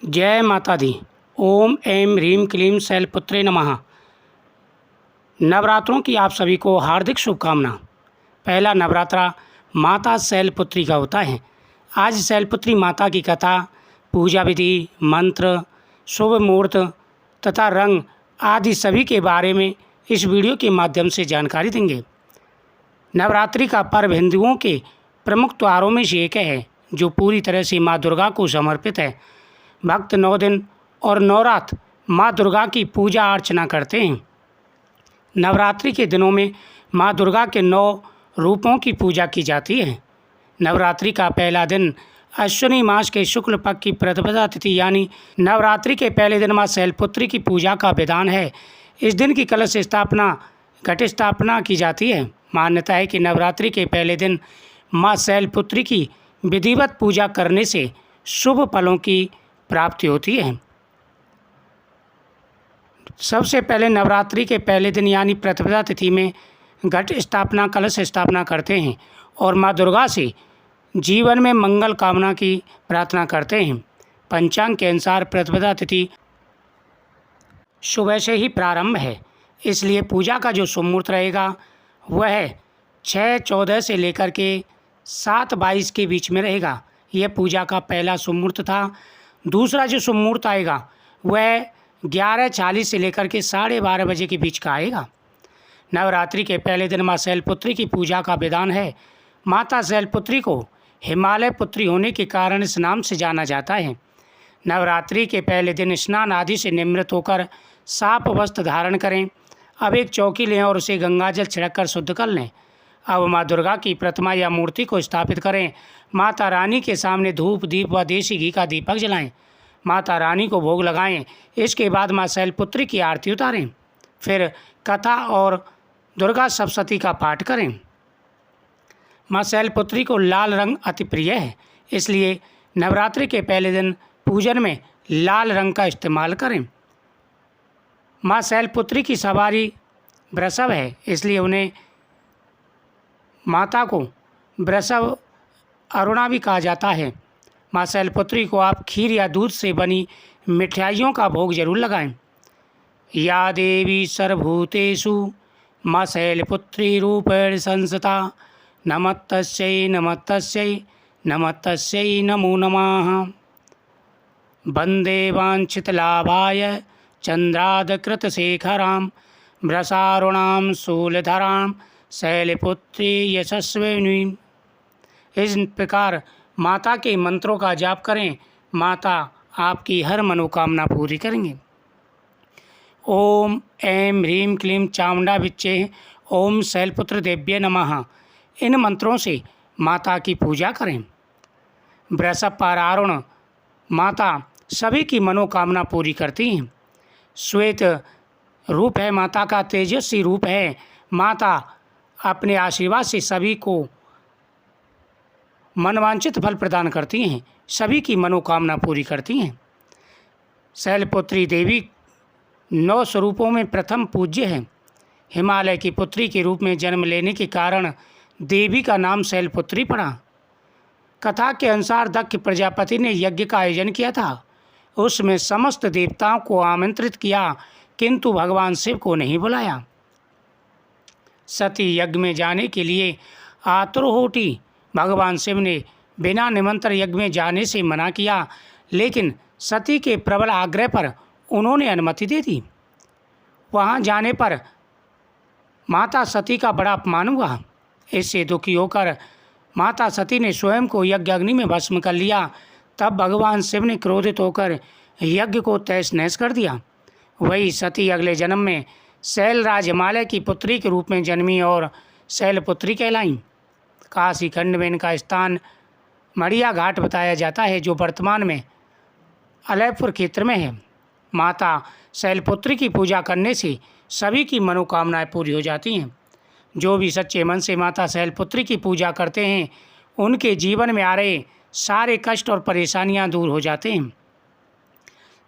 जय माता दी। ओम ऐं ह्रीं क्लीं शैलपुत्रे नमः। नवरात्रों की आप सभी को हार्दिक शुभकामना। पहला नवरात्रा माता शैलपुत्री का होता है। आज शैलपुत्री माता की कथा, पूजा विधि, मंत्र, शुभ मुहूर्त तथा रंग आदि सभी के बारे में इस वीडियो के माध्यम से जानकारी देंगे। नवरात्रि का पर्व हिंदुओं के प्रमुख त्योहारों में से एक है, जो पूरी तरह से माँ दुर्गा को समर्पित है। भक्त 9 दिन और 9 रात माँ दुर्गा की पूजा अर्चना करते हैं। नवरात्रि के दिनों में माँ दुर्गा के 9 रूपों की पूजा की जाती है। नवरात्रि का पहला दिन अश्विनी मास के शुक्ल पक्ष की प्रतिपदा तिथि यानी नवरात्रि के पहले दिन माँ शैलपुत्री की पूजा का विधान है। इस दिन की कलश स्थापना, घट स्थापना की जाती है। मान्यता है कि नवरात्रि के पहले दिन माँ शैलपुत्री की विधिवत पूजा करने से शुभ फलों की प्राप्ति होती है। सबसे पहले नवरात्रि के पहले दिन यानी प्रतिपदा तिथि में घट स्थापना, कलश स्थापना करते हैं और माँ दुर्गा से जीवन में मंगल कामना की प्रार्थना करते हैं। पंचांग के अनुसार प्रतिपदा तिथि सुबह से ही प्रारंभ है, इसलिए पूजा का जो शुभ मुहूर्त रहेगा वह 6:14 से लेकर के 7:22 के बीच में रहेगा। यह पूजा का पहला शुभ मुहूर्त था। दूसरा जो शुभ मुहूर्त आएगा वह 11:40 से लेकर के 12:30 बजे के बीच का आएगा। नवरात्रि के पहले दिन माँ शैलपुत्री की पूजा का विधान है। माता शैलपुत्री को हिमालय पुत्री होने के कारण इस नाम से जाना जाता है। नवरात्रि के पहले दिन स्नान आदि से निवृत्त होकर साफ वस्त्र धारण करें। अब एक चौकी लें और उसे गंगाजल छिड़क कर शुद्ध कर लें। अब माँ दुर्गा की प्रतिमा या मूर्ति को स्थापित करें। माता रानी के सामने धूप, दीप व देसी घी का दीपक जलाएं। माता रानी को भोग लगाएं। इसके बाद माँ शैलपुत्री की आरती उतारें। फिर कथा और दुर्गा सप्तशती का पाठ करें। माँ शैलपुत्री को लाल रंग अति प्रिय है, इसलिए नवरात्रि के पहले दिन पूजन में लाल रंग का इस्तेमाल करें। माँ शैलपुत्री की सवारी वृषभ है, इसलिए उन्हें माता को वृषभ अरुणा भी कहा जाता है। माँ शैलपुत्री को आप खीर या दूध से बनी मिठाइयों का भोग जरूर लगाएं। या देवी सर्वभूतेषु माँ शैलपुत्री रूपेण संस्थिता नमस्तस्यै नमस्तस्यै नमस्तस्यै नमो नमः। वन्दे वाञ्छितलाभाय चन्द्रादकृतशेखरां वृषारुणां शूलधरां शैलपुत्री यशस्विनीं। इस प्रकार माता के मंत्रों का जाप करें। माता आपकी हर मनोकामना पूरी करेंगे। ओम ऐं ह्रीं क्लीं चामुंडा विच्चे ओम शैलपुत्र देव्ये नमः। इन मंत्रों से माता की पूजा करें। वृषभ पर आरूढ़ माता सभी की मनोकामना पूरी करती हैं। श्वेत रूप है माता का, तेजस्वी रूप है। माता अपने आशीर्वाद से सभी को मनवांछित फल प्रदान करती हैं, सभी की मनोकामना पूरी करती हैं। शैलपुत्री देवी 9 स्वरूपों में प्रथम पूज्य है। हिमालय की पुत्री के रूप में जन्म लेने के कारण देवी का नाम शैलपुत्री पड़ा। कथा के अनुसार दक्ष प्रजापति ने यज्ञ का आयोजन किया था। उसमें समस्त देवताओं को आमंत्रित किया, किंतु भगवान शिव को नहीं बुलाया। सती यज्ञ में जाने के लिए आतुर हो उठी। भगवान शिव ने बिना निमंत्रण यज्ञ में जाने से मना किया, लेकिन सती के प्रबल आग्रह पर उन्होंने अनुमति दे दी। वहां जाने पर माता सती का बड़ा अपमान हुआ। इससे दुखी होकर माता सती ने स्वयं को यज्ञ अग्नि में भस्म कर लिया। तब भगवान शिव ने क्रोधित होकर यज्ञ को तहस नहस कर दिया। वही सती अगले जन्म में शैलराज हिमालय की पुत्री के रूप में जन्मी और शैलपुत्री कहलाईं। काशी खंड में इनका स्थान मड़िया घाट बताया जाता है, जो वर्तमान में अलयपुर क्षेत्र में है। माता शैलपुत्री की पूजा करने से सभी की मनोकामनाएं पूरी हो जाती हैं। जो भी सच्चे मन से माता शैलपुत्री की पूजा करते हैं, उनके जीवन में आ रहे सारे कष्ट और परेशानियां दूर हो जाते हैं।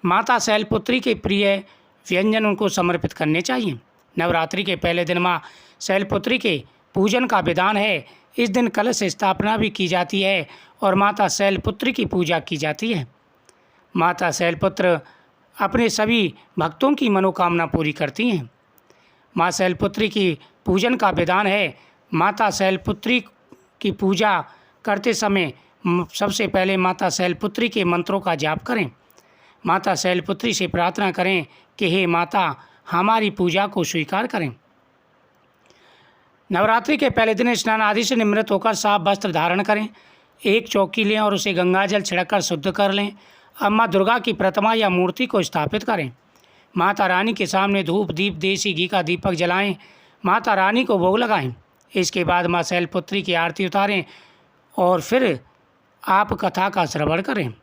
माता शैलपुत्री के प्रिय व्यंजन उनको समर्पित करने चाहिए। नवरात्रि के पहले दिन माँ शैलपुत्री के पूजन का विधान है। इस दिन कलश स्थापना भी की जाती है और माता शैलपुत्री की पूजा की जाती है। माता शैलपुत्र अपने सभी भक्तों की मनोकामना पूरी करती हैं। माँ शैलपुत्री की पूजन का विधान है। माता शैलपुत्री की पूजा करते समय सबसे पहले माता शैलपुत्री के मंत्रों का जाप करें। माता शैलपुत्री से प्रार्थना करें कि हे माता, हमारी पूजा को स्वीकार करें। नवरात्रि के पहले दिन स्नान आदि से निवृत्त होकर साफ वस्त्र धारण करें। एक चौकी लें और उसे गंगाजल छिड़ककर शुद्ध कर लें। अब माँ दुर्गा की प्रतिमा या मूर्ति को स्थापित करें। माता रानी के सामने धूप दीप देसी घी का दीपक जलाएं। माता रानी को भोग लगाएं। इसके बाद माँ शैलपुत्री की आरती उतारें और फिर आप कथा का श्रवण करें।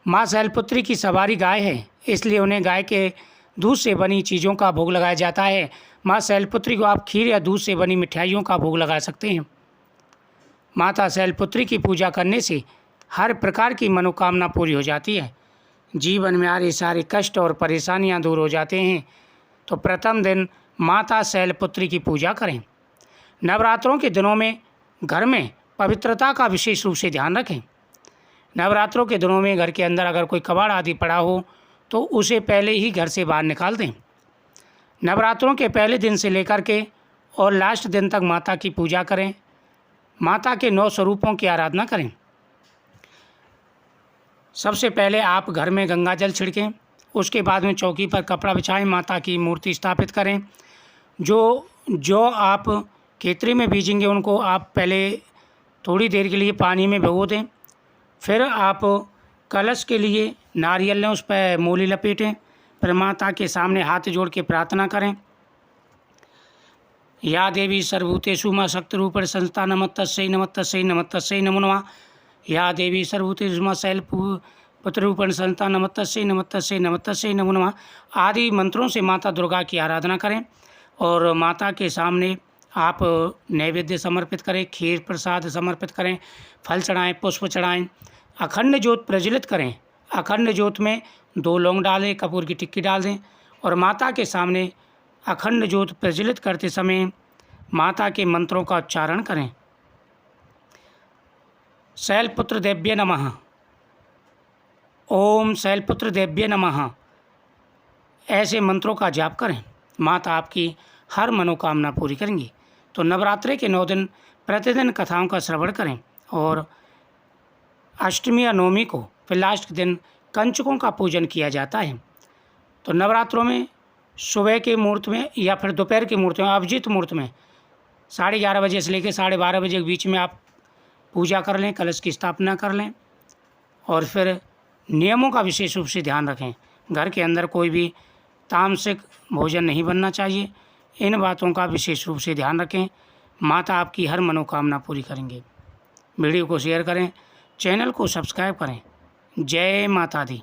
माँ शैलपुत्री की सवारी गाय है, इसलिए उन्हें गाय के दूध से बनी चीज़ों का भोग लगाया जाता है। माँ शैलपुत्री को आप खीर या दूध से बनी मिठाइयों का भोग लगा सकते हैं। माता शैलपुत्री की पूजा करने से हर प्रकार की मनोकामना पूरी हो जाती है। जीवन में आ रहे सारे कष्ट और परेशानियां दूर हो जाते हैं। तो प्रथम दिन माता शैलपुत्री की पूजा करें। नवरात्रों के दिनों में घर में पवित्रता का विशेष रूप से ध्यान रखें। नवरात्रों के दिनों में घर के अंदर अगर कोई कबाड़ आदि पड़ा हो तो उसे पहले ही घर से बाहर निकाल दें। नवरात्रों के पहले दिन से लेकर के और लास्ट दिन तक माता की पूजा करें। माता के 9 स्वरूपों की आराधना करें। सबसे पहले आप घर में गंगा जल छिड़कें। उसके बाद में चौकी पर कपड़ा बिछाएं, माता की मूर्ति स्थापित करें। जो आप केतरी में बीजेंगे उनको आप पहले थोड़ी देर के लिए पानी में भिगो दें। फिर आप कलश के लिए नारियल लें, उस पर मूली लपेटें। फिर माता के सामने हाथ जोड़ के प्रार्थना करें। या देवी सर्वभूतेषु मां शक्तिरूपेण संस्था नमस्तस्यै नमस्तस्यै नमस्तस्यै नमो नमः। या देवी सर्वभूतेषु मां शैलपुत्ररूपेण संस्था नमस्तस्यै नमस्तस्यै नमस्तस्यै नमो नमः आदि मंत्रों से माता दुर्गा की आराधना करें। और माता के सामने आप नैवेद्य समर्पित करें, खीर प्रसाद समर्पित करें, फल चढ़ाएं, पुष्प चढ़ाएं, अखंड ज्योत प्रज्वलित करें। अखंड ज्योत में 2 लौंग डालें, कपूर की टिक्की डाल दें और माता के सामने अखंड ज्योत प्रज्वलित करते समय माता के मंत्रों का उच्चारण करें। शैलपुत्र देव्य नमः, ओम शैलपुत्र देव्य नमः, ऐसे मंत्रों का जाप करें। माता आपकी हर मनोकामना पूरी करेंगी। तो नवरात्रि के 9 दिन प्रतिदिन कथाओं का श्रवण करें और अष्टमी या नवमी को फिर लास्ट दिन कंचकों का पूजन किया जाता है। तो नवरात्रों में सुबह के मुहूर्त में या फिर दोपहर के मुहूर्त में, अभिजीत मुहूर्त में 11:30 बजे से लेकर 12:30 बजे के बीच में आप पूजा कर लें, कलश की स्थापना कर लें। और फिर नियमों का विशेष रूप से ध्यान रखें। घर के अंदर कोई भी तामसिक भोजन नहीं बनना चाहिए। इन बातों का विशेष रूप से ध्यान रखें। माता आपकी हर मनोकामना पूरी करेंगे। वीडियो को शेयर करें, चैनल को सब्सक्राइब करें। जय माता दी।